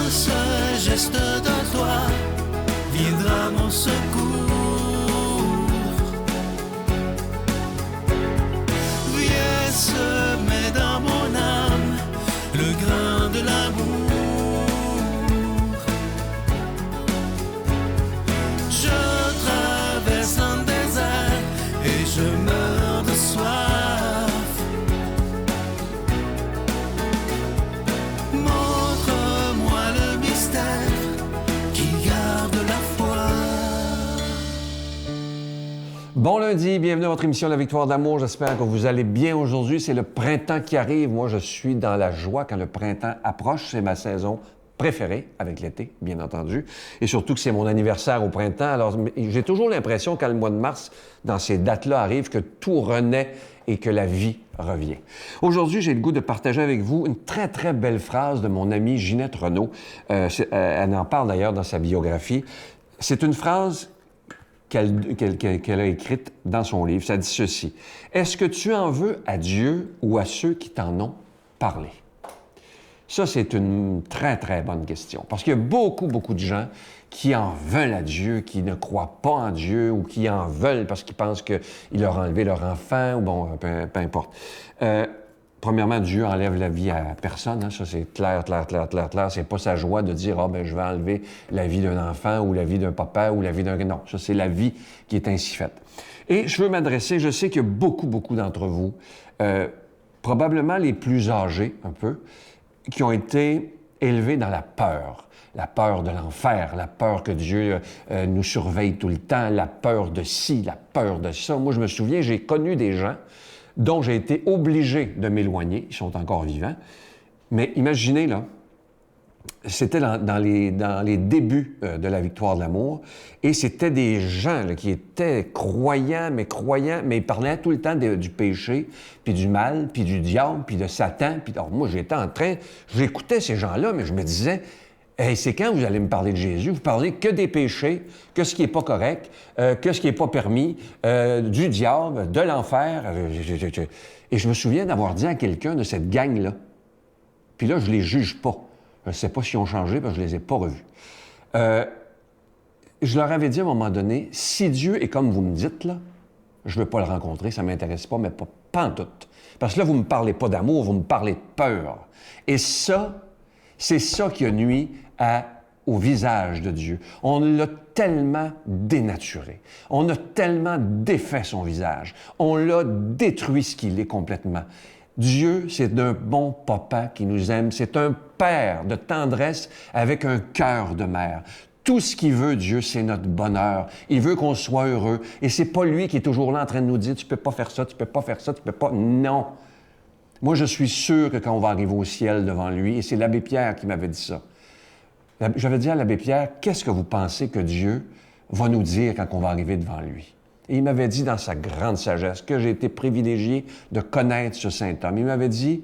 ce geste de toi viendra mon secours. Viens semer dans mon âme le grain de l'amour. Je traverse un désert et je meurs de soif. Montre-moi le mystère qui garde la foi. Bon lundi, bienvenue à votre émission La Victoire de l'amour. J'espère que vous allez bien aujourd'hui. C'est le printemps qui arrive. Moi, je suis dans la joie quand le printemps approche. C'est ma saison préférée, avec l'été, bien entendu. Et surtout que c'est mon anniversaire au printemps. Alors, j'ai toujours l'impression, quand le mois de mars, dans ces dates-là arrive, que tout renaît et que la vie revient. Aujourd'hui, j'ai le goût de partager avec vous une très, très belle phrase de mon amie Ginette Renaud. Elle en parle d'ailleurs dans sa biographie. C'est une phrase qu'elle a écrite dans son livre. Ça dit ceci. « Est-ce que tu en veux à Dieu ou à ceux qui t'en ont parlé? » Ça, c'est une très, très bonne question. Parce qu'il y a beaucoup, beaucoup de gens qui en veulent à Dieu, qui ne croient pas en Dieu ou qui en veulent parce qu'ils pensent qu'il leur a enlevé leur enfant ou bon, peu importe. Premièrement, Dieu enlève la vie à personne. Hein? Ça, c'est clair. C'est pas sa joie de dire « Ah, ben je vais enlever la vie d'un enfant ou la vie d'un papa ou la vie d'un... » Non, ça, c'est la vie qui est ainsi faite. Et je veux m'adresser, je sais qu'il y a beaucoup, beaucoup d'entre vous, probablement les plus âgés un peu, qui ont été élevés dans la peur de l'enfer, la peur que Dieu nous surveille tout le temps, la peur de ci, la peur de ça. Moi, je me souviens, j'ai connu des gens dont j'ai été obligé de m'éloigner. Ils sont encore vivants. Mais imaginez, là, c'était dans les débuts de la victoire de l'amour, et c'était des gens là, qui étaient croyants, mais ils parlaient tout le temps du péché, puis du mal, puis du diable, puis de Satan. Puis alors, moi, j'écoutais ces gens-là, mais je me disais, hey, c'est quand vous allez me parler de Jésus? Vous parlez que des péchés, que ce qui n'est pas correct, que ce qui n'est pas permis, du diable, de l'enfer. Et je me souviens d'avoir dit à quelqu'un de cette gang-là, puis là, je les juge pas. Je ne sais pas s'ils ont changé, parce que je ne les ai pas revus. Je leur avais dit à un moment donné, si Dieu est comme vous me dites, là, je ne veux pas le rencontrer, ça ne m'intéresse pas, mais pas en tout. Parce que là, vous ne me parlez pas d'amour, vous me parlez de peur. Et ça, c'est ça qui a nui au visage de Dieu. On l'a tellement dénaturé. On a tellement défait son visage. On l'a détruit ce qu'il est complètement. Dieu, c'est un bon papa qui nous aime. C'est un père de tendresse avec un cœur de mère. Tout ce qu'il veut, Dieu, c'est notre bonheur. Il veut qu'on soit heureux. Et c'est pas lui qui est toujours là en train de nous dire « Tu peux pas faire ça, tu peux pas faire ça, tu peux pas... » Non. Moi, je suis sûr que quand on va arriver au ciel devant lui, et c'est l'abbé Pierre qui m'avait dit ça, j'avais dit à l'abbé Pierre, qu'est-ce que vous pensez que Dieu va nous dire quand on va arriver devant lui? Et il m'avait dit dans sa grande sagesse que j'ai été privilégié de connaître ce saint homme. Il m'avait dit,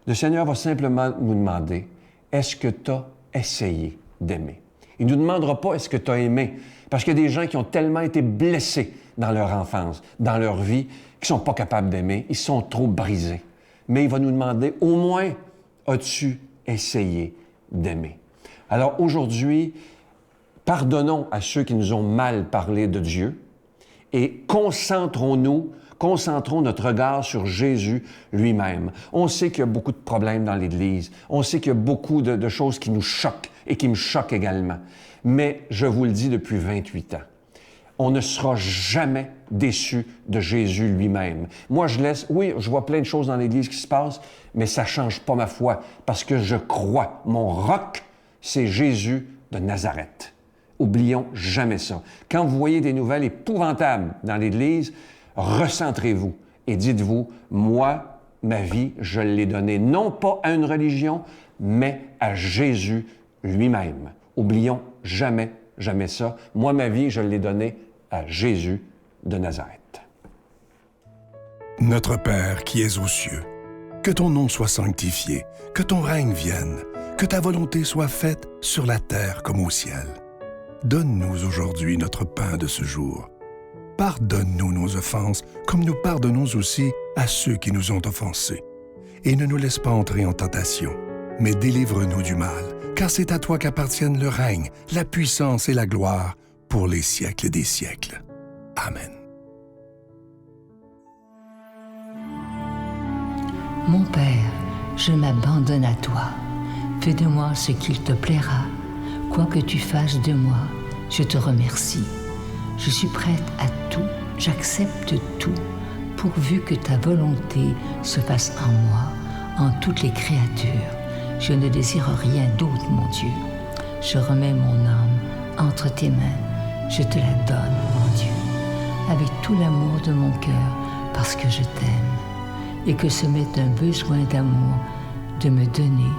le Seigneur va simplement nous demander, est-ce que tu as essayé d'aimer? Il ne nous demandera pas, est-ce que tu as aimé? Parce qu'il y a des gens qui ont tellement été blessés dans leur enfance, dans leur vie, qui ne sont pas capables d'aimer, ils sont trop brisés. Mais il va nous demander, au moins, as-tu essayé d'aimer? Alors aujourd'hui, pardonnons à ceux qui nous ont mal parlé de Dieu et concentrons notre regard sur Jésus lui-même. On sait qu'il y a beaucoup de problèmes dans l'Église. On sait qu'il y a beaucoup de choses qui nous choquent et qui me choquent également. Mais je vous le dis depuis 28 ans, on ne sera jamais déçu de Jésus lui-même. Moi, oui, je vois plein de choses dans l'Église qui se passent, mais ça ne change pas ma foi parce que je crois. Mon roc, c'est Jésus de Nazareth. Oublions jamais ça. Quand vous voyez des nouvelles épouvantables dans l'Église, recentrez-vous et dites-vous, moi, ma vie, je l'ai donnée non pas à une religion, mais à Jésus lui-même. Oublions jamais ça. Moi, ma vie, je l'ai donnée à Jésus de Nazareth. Notre Père qui es aux cieux, que ton nom soit sanctifié, que ton règne vienne, que ta volonté soit faite sur la terre comme au ciel. Donne-nous aujourd'hui notre pain de ce jour. Pardonne-nous nos offenses, comme nous pardonnons aussi à ceux qui nous ont offensés. Et ne nous laisse pas entrer en tentation, mais délivre-nous du mal, car c'est à toi qu'appartiennent le règne, la puissance et la gloire pour les siècles des siècles. Amen. Mon Père, je m'abandonne à toi. Fais de moi ce qu'il te plaira. Quoi que tu fasses de moi, je te remercie. Je suis prête à tout, j'accepte tout, pourvu que ta volonté se fasse en moi, en toutes les créatures. Je ne désire rien d'autre, mon Dieu. Je remets mon âme entre tes mains. Je te la donne, mon Dieu, avec tout l'amour de mon cœur, parce que je t'aime. Et que ce m'est un besoin d'amour de me donner,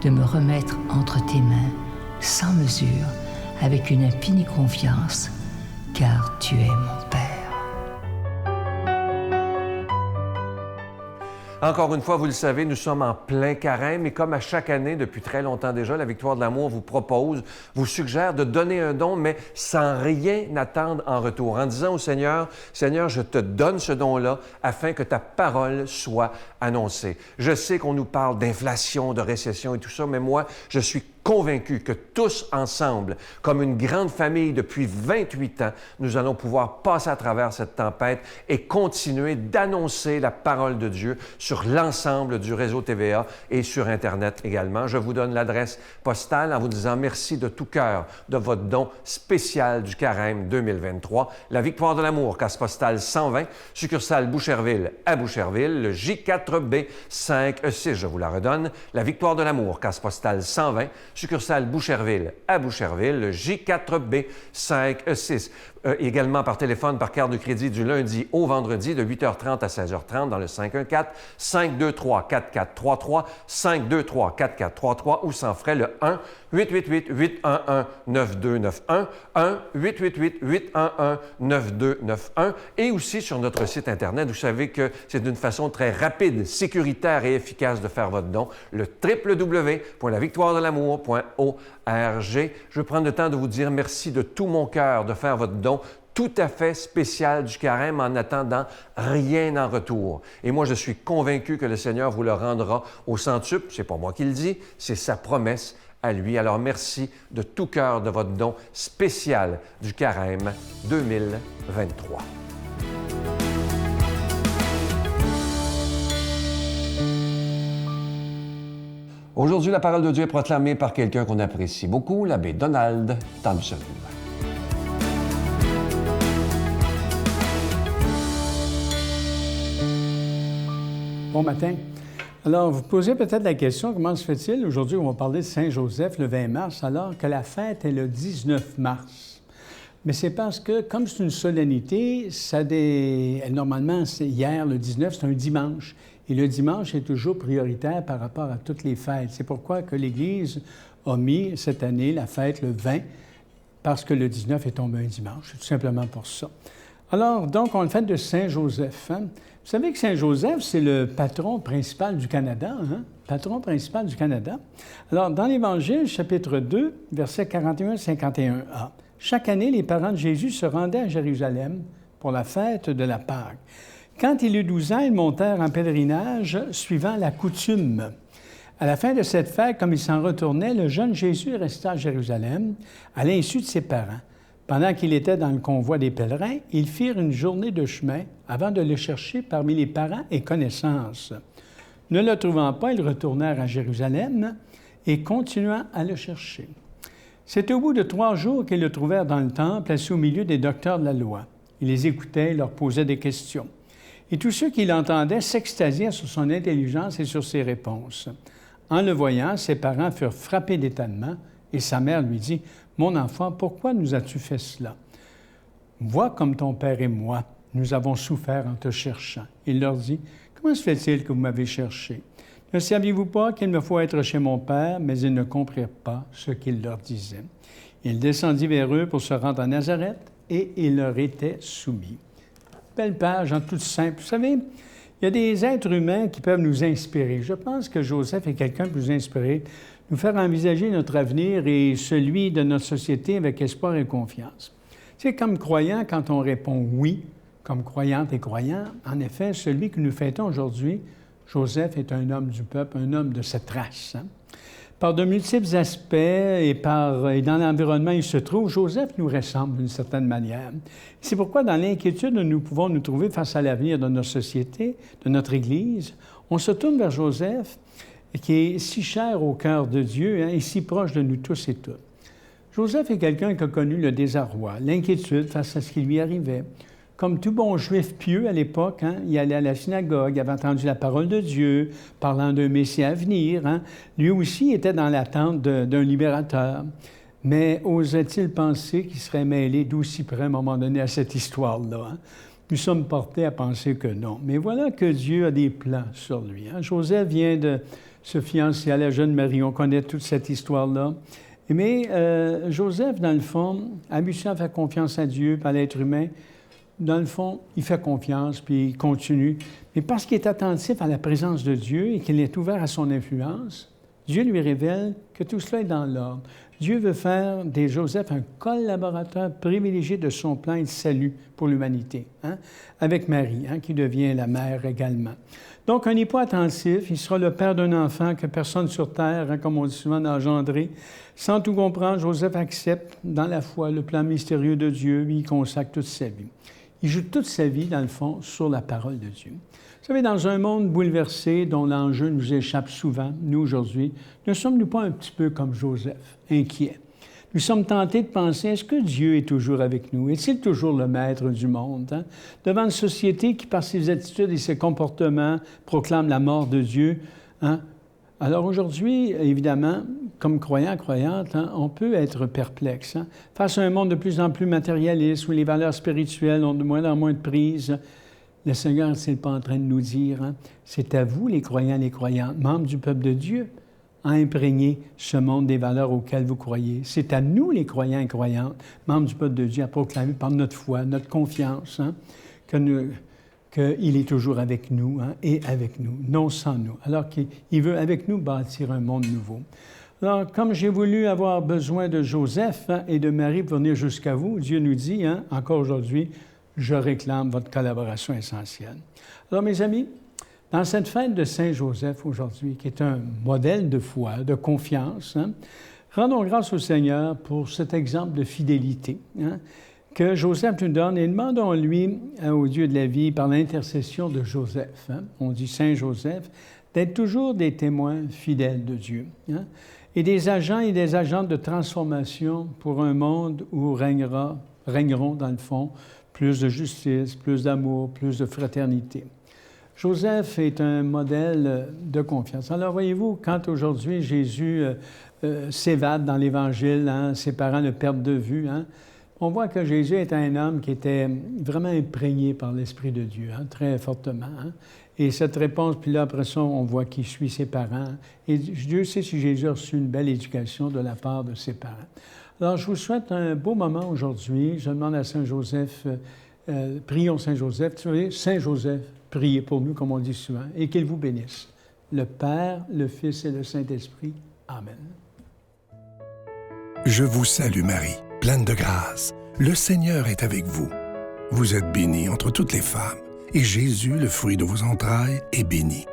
de me remettre entre tes mains, sans mesure, avec une infinie confiance, car tu es mon Père. Encore une fois, vous le savez, nous sommes en plein carême et comme à chaque année, depuis très longtemps déjà, la Victoire de l'amour vous propose, vous suggère de donner un don, mais sans rien attendre en retour, en disant au Seigneur, « Seigneur, je te donne ce don-là afin que ta parole soit annoncée. » Je sais qu'on nous parle d'inflation, de récession et tout ça, mais moi, je suis convaincu que tous ensemble, comme une grande famille depuis 28 ans, nous allons pouvoir passer à travers cette tempête et continuer d'annoncer la parole de Dieu sur l'ensemble du réseau TVA et sur Internet également. Je vous donne l'adresse postale en vous disant merci de tout cœur de votre don spécial du Carême 2023. La Victoire de l'amour, case postale 120, succursale Boucherville à Boucherville, le J4B 5E6, je vous la redonne. La Victoire de l'amour, case postale 120, succursale Boucherville à Boucherville, le J4B 5E6. Également par téléphone, par carte de crédit du lundi au vendredi de 8h30 à 16h30 dans le 514-523-4433, 523-4433 ou sans frais le 1-888-811-9291, 1-888-811-9291 et aussi sur notre site Internet. Vous savez que c'est une façon très rapide, sécuritaire et efficace de faire votre don, le www.lavictoiredelamour.org. Je veux prendre le temps de vous dire merci de tout mon cœur de faire votre don tout à fait spécial du Carême en n'attendant rien en retour. Et moi, je suis convaincu que le Seigneur vous le rendra au centuple. C'est pas moi qui le dis, c'est sa promesse à lui. Alors merci de tout cœur de votre don spécial du Carême 2023. Aujourd'hui, la parole de Dieu est proclamée par quelqu'un qu'on apprécie beaucoup, l'abbé Donald Thompson. Bon matin. Alors, vous posez peut-être la question, comment se fait-il? Aujourd'hui, on va parler de Saint-Joseph le 20 mars, alors que la fête est le 19 mars. Mais c'est parce que, comme c'est une solennité, normalement, c'est hier, le 19, c'est un dimanche. Et le dimanche est toujours prioritaire par rapport à toutes les fêtes. C'est pourquoi que l'Église a mis cette année la fête le 20, parce que le 19 est tombé un dimanche. C'est tout simplement pour ça. Alors, donc, on a le fête de Saint-Joseph. Hein? Vous savez que Saint-Joseph, c'est le patron principal du Canada. Hein? Patron principal du Canada. Alors, dans l'Évangile, chapitre 2, versets 41-51a, chaque année, les parents de Jésus se rendaient à Jérusalem pour la fête de la Pâque. Quand il eut 12 ans, ils montèrent en pèlerinage suivant la coutume. À la fin de cette fête, comme il s'en retournait, le jeune Jésus resta à Jérusalem, à l'insu de ses parents. Pendant qu'il était dans le convoi des pèlerins, ils firent une journée de chemin avant de le chercher parmi les parents et connaissances. Ne le trouvant pas, ils retournèrent à Jérusalem et continuant à le chercher. C'est au bout de 3 jours qu'ils le trouvèrent dans le temple, assis au milieu des docteurs de la loi. Il les écoutait et leur posait des questions. Et tous ceux qui l'entendaient s'extasiaient sur son intelligence et sur ses réponses. En le voyant, ses parents furent frappés d'étonnement et sa mère lui dit « Mon enfant, pourquoi nous as-tu fait cela? Vois comme ton père et moi, nous avons souffert en te cherchant. » Il leur dit « Comment se fait-il que vous m'avez cherché? Ne saviez-vous pas qu'il me faut être chez mon père? » Mais ils ne comprirent pas ce qu'il leur disait. Il descendit vers eux pour se rendre à Nazareth et il leur était soumis. Belle page, en toute simple. Vous savez, il y a des êtres humains qui peuvent nous inspirer. Je pense que Joseph est quelqu'un qui nous inspirer, nous faire envisager notre avenir et celui de notre société avec espoir et confiance. C'est comme croyant, quand on répond oui, comme croyante et croyant, en effet, celui que nous fêtons aujourd'hui, Joseph est un homme du peuple, un homme de cette race. Hein? par de multiples aspects et dans l'environnement où il se trouve, Joseph nous ressemble d'une certaine manière. C'est pourquoi, dans l'inquiétude où nous pouvons nous trouver face à l'avenir de notre société, de notre Église, on se tourne vers Joseph, qui est si cher au cœur de Dieu et si proche de nous tous et toutes. Joseph est quelqu'un qui a connu le désarroi, l'inquiétude face à ce qui lui arrivait. Comme tout bon juif pieux à l'époque, il allait à la synagogue, il avait entendu la parole de Dieu, parlant d'un Messie à venir. Lui aussi était dans l'attente d'un libérateur. Mais osait-il penser qu'il serait mêlé d'aussi près à un moment donné à cette histoire-là? Nous sommes portés à penser que non. Mais voilà que Dieu a des plans sur lui. Joseph vient de se fiancer à la jeune Marie. On connaît toute cette histoire-là. Mais Joseph, dans le fond, habitué à faire confiance à Dieu, à l'être humain, dans le fond, il fait confiance, puis il continue. Mais parce qu'il est attentif à la présence de Dieu et qu'il est ouvert à son influence, Dieu lui révèle que tout cela est dans l'ordre. Dieu veut faire de Joseph un collaborateur privilégié de son plan de salut pour l'humanité, avec Marie, qui devient la mère également. Donc, un époux attentif, il sera le père d'un enfant que personne sur terre, comme on dit souvent, n'a engendré. Sans tout comprendre, Joseph accepte dans la foi le plan mystérieux de Dieu, il consacre toute sa vie. Il joue toute sa vie, dans le fond, sur la parole de Dieu. Vous savez, dans un monde bouleversé dont l'enjeu nous échappe souvent, nous, aujourd'hui, ne sommes-nous pas un petit peu comme Joseph, inquiets? Nous sommes tentés de penser, est-ce que Dieu est toujours avec nous? Est-il toujours le maître du monde? Devant une société qui, par ses attitudes et ses comportements, proclame la mort de Dieu. Alors aujourd'hui, évidemment, comme croyants, croyantes, on peut être perplexe. Face à un monde de plus en plus matérialiste, où les valeurs spirituelles ont de moins en moins de prise, le Seigneur n'est pas en train de nous dire, c'est à vous, les croyants, les croyantes, membres du peuple de Dieu, à imprégner ce monde des valeurs auxquelles vous croyez. C'est à nous, les croyants et croyantes, membres du peuple de Dieu, à proclamer par notre foi, notre confiance, qu'il est toujours avec nous et avec nous, non sans nous, alors qu'il veut avec nous bâtir un monde nouveau. Alors, comme j'ai voulu avoir besoin de Joseph et de Marie pour venir jusqu'à vous, Dieu nous dit, encore aujourd'hui, je réclame votre collaboration essentielle. Alors, mes amis, dans cette fête de Saint-Joseph aujourd'hui, qui est un modèle de foi, de confiance, rendons grâce au Seigneur pour cet exemple de fidélité que Joseph nous donne et demandons-lui, au Dieu de la vie, par l'intercession de Joseph, on dit Saint-Joseph, d'être toujours des témoins fidèles de Dieu et des agents et des agentes de transformation pour un monde où régneront, dans le fond, plus de justice, plus d'amour, plus de fraternité. Joseph est un modèle de confiance. Alors, voyez-vous, quand aujourd'hui Jésus s'évade dans l'Évangile, ses parents le perdent de vue, on voit que Jésus est un homme qui était vraiment imprégné par l'Esprit de Dieu, très fortement. Et cette réponse, puis là, après ça, on voit qu'il suit ses parents. Et Dieu sait si Jésus a reçu une belle éducation de la part de ses parents. Alors, je vous souhaite un beau moment aujourd'hui. Je demande à Saint-Joseph, prions Saint-Joseph. Tu vois, Saint-Joseph, priez pour nous, comme on dit souvent, et qu'il vous bénisse. Le Père, le Fils et le Saint-Esprit. Amen. Je vous salue Marie, pleine de grâce. Le Seigneur est avec vous. Vous êtes bénie entre toutes les femmes, et Jésus, le fruit de vos entrailles, est béni.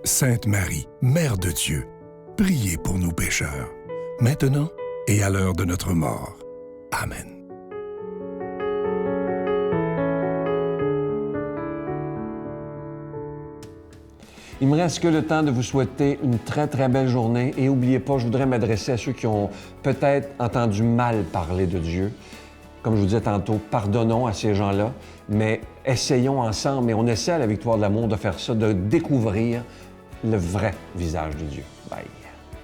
Sainte Marie, Mère de Dieu, priez pour nous pécheurs, maintenant et à l'heure de notre mort. Amen. Il me reste que le temps de vous souhaiter une très, très belle journée. Et n'oubliez pas, je voudrais m'adresser à ceux qui ont peut-être entendu mal parler de Dieu. Comme je vous disais tantôt, pardonnons à ces gens-là, mais essayons ensemble, et on essaie à la Victoire de l'amour de faire ça, de découvrir le vrai visage de Dieu. Bye.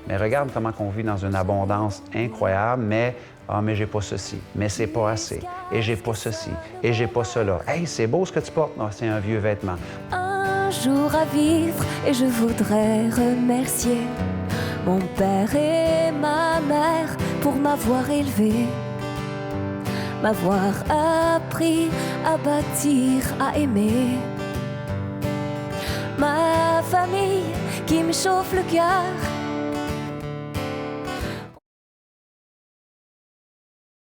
Mais regarde comment on vit dans une abondance incroyable, mais mais j'ai pas ceci, mais c'est pas assez, et j'ai pas ceci, et j'ai pas cela. Hey, c'est beau ce que tu portes. Non, c'est un vieux vêtement. Un jour à vivre et je voudrais remercier mon père et ma mère pour m'avoir élevé, m'avoir appris à bâtir, à aimer. Ma famille qui me chauffe le cœur